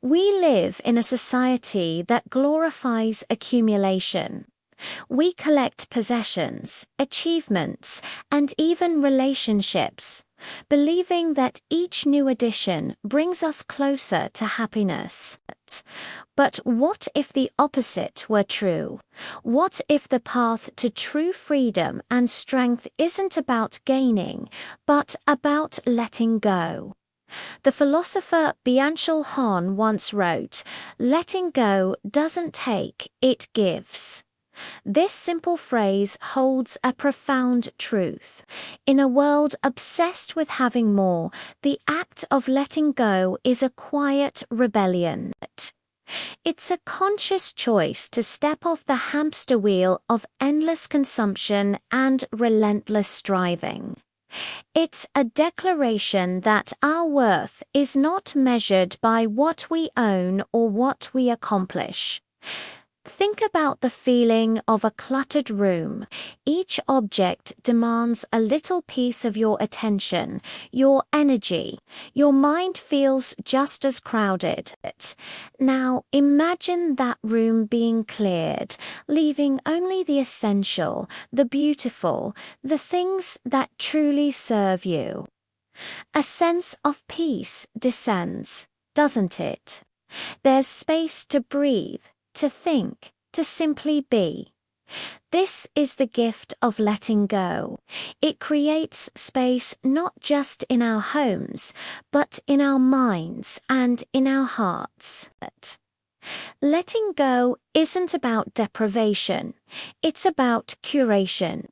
We live in a society that glorifies accumulation. We collect possessions, achievements, and even relationships, believing that each new addition brings us closer to happiness. But what if the opposite were true? What if the path to true freedom and strength isn't about gaining, but about letting go? The philosopher Byung-Chul Han once wrote, "Letting go doesn't take, it gives." This simple phrase holds a profound truth. In a world obsessed with having more, the act of letting go is a quiet rebellion. It's a conscious choice to step off the hamster wheel of endless consumption and relentless striving. It's a declaration that our worth is not measured by what we own or what we accomplish. Think about the feeling of a cluttered room. Each object demands a little piece of your attention, your energy. Your mind feels just as crowded. Now imagine that room being cleared, leaving only the essential, the beautiful, the things that truly serve you. A sense of peace descends, doesn't it? There's space to breathe, to think, to simply be. This is the gift of letting go. It creates space not just in our homes, but in our minds and in our hearts. Letting go isn't about deprivation. It's about curation.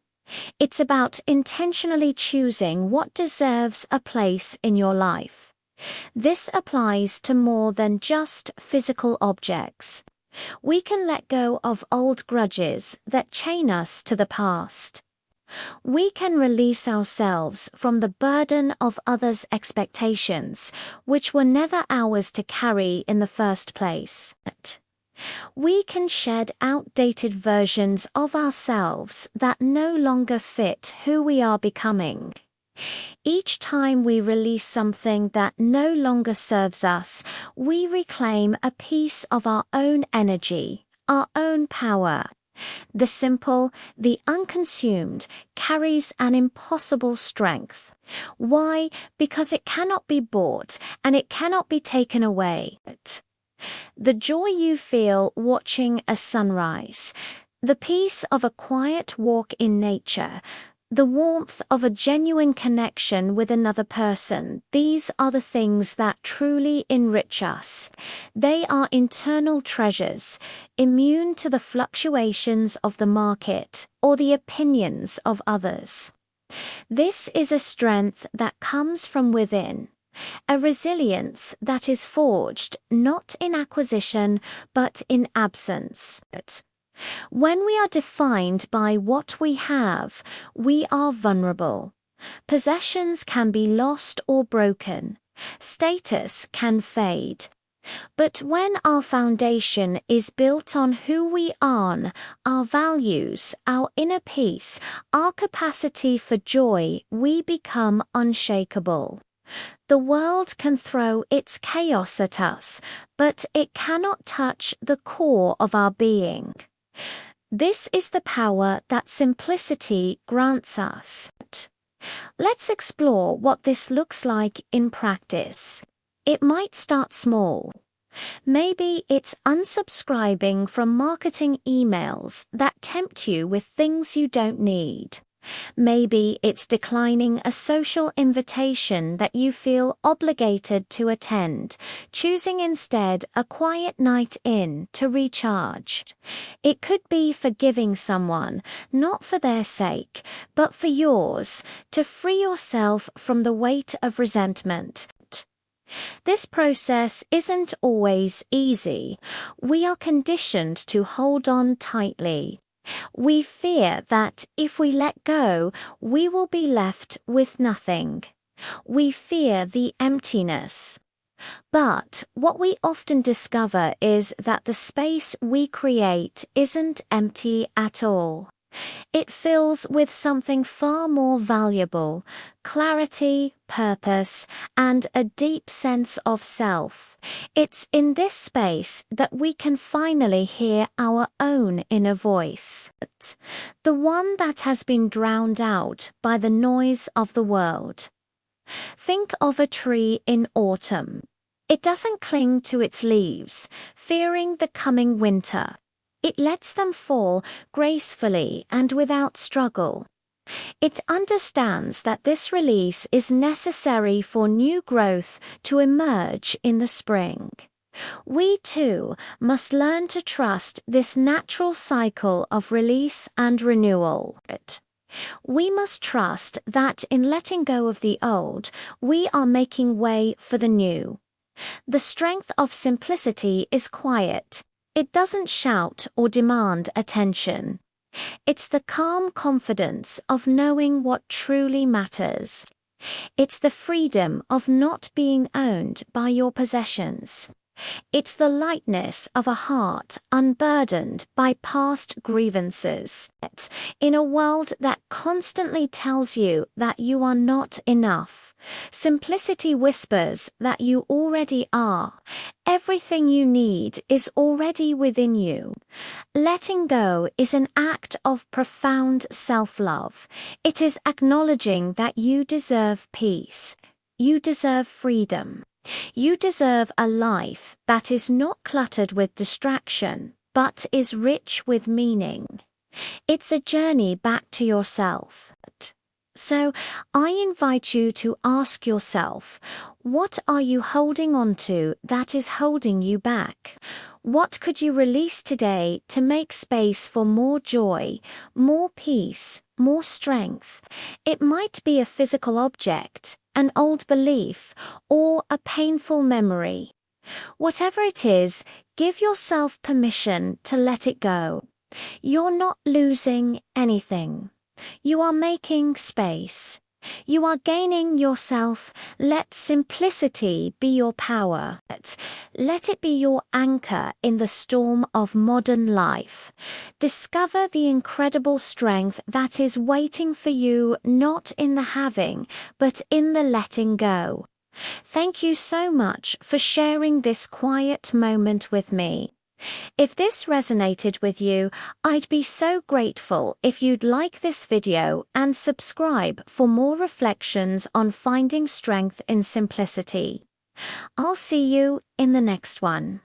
It's about intentionally choosing what deserves a place in your life. This applies to more than just physical objects. We can let go of old grudges that chain us to the past. We can release ourselves from the burden of others' expectations, which were never ours to carry in the first place. We can shed outdated versions of ourselves that no longer fit who we are becoming. Each time we release something that no longer serves us, we reclaim a piece of our own energy, our own power. The simple, the unconsumed, carries an impossible strength. Why? Because it cannot be bought and it cannot be taken away. The joy you feel watching a sunrise, the peace of a quiet walk in nature, the warmth of a genuine connection with another person, these are the things that truly enrich us. They are internal treasures, immune to the fluctuations of the market or the opinions of others. This is a strength that comes from within, a resilience that is forged not in acquisition but in absence. When we are defined by what we have, we are vulnerable. Possessions can be lost or broken. Status can fade. But when our foundation is built on who we are, our values, our inner peace, our capacity for joy, we become unshakable. The world can throw its chaos at us, but it cannot touch the core of our being. This is the power that simplicity grants us. Let's explore what this looks like in practice. It might start small. Maybe it's unsubscribing from marketing emails that tempt you with things you don't need. Maybe it's declining a social invitation that you feel obligated to attend, choosing instead a quiet night in to recharge. It could be forgiving someone, not for their sake, but for yours, to free yourself from the weight of resentment. This process isn't always easy. We are conditioned to hold on tightly. We fear that if we let go, we will be left with nothing. We fear the emptiness. But what we often discover is that the space we create isn't empty at all. It fills with something far more valuable: clarity, purpose, and a deep sense of self. It's in this space that we can finally hear our own inner voice, the one that has been drowned out by the noise of the world. Think of a tree in autumn. It doesn't cling to its leaves, fearing the coming winter. It lets them fall gracefully and without struggle. It understands that this release is necessary for new growth to emerge in the spring. We too must learn to trust this natural cycle of release and renewal. We must trust that in letting go of the old, we are making way for the new. The strength of simplicity is quiet. It doesn't shout or demand attention. It's the calm confidence of knowing what truly matters. It's the freedom of not being owned by your possessions. It's the lightness of a heart unburdened by past grievances. In a world that constantly tells you that you are not enough, simplicity whispers that you already are. Everything you need is already within you. Letting go is an act of profound self-love. It is acknowledging that you deserve peace. You deserve freedom. You deserve a life that is not cluttered with distraction, but is rich with meaning. It's a journey back to yourself. So, I invite you to ask yourself, what are you holding on to that is holding you back? What could you release today to make space for more joy, more peace, more strength? It might be a physical object, an old belief, or a painful memory. Whatever it is, give yourself permission to let it go. You're not losing anything. You are making space. You are gaining yourself. Let simplicity be your power. Let it be your anchor in the storm of modern life. Discover the incredible strength that is waiting for you, not in the having, but in the letting go. Thank you so much for sharing this quiet moment with me. If this resonated with you, I'd be so grateful if you'd like this video and subscribe for more reflections on finding strength in simplicity. I'll see you in the next one.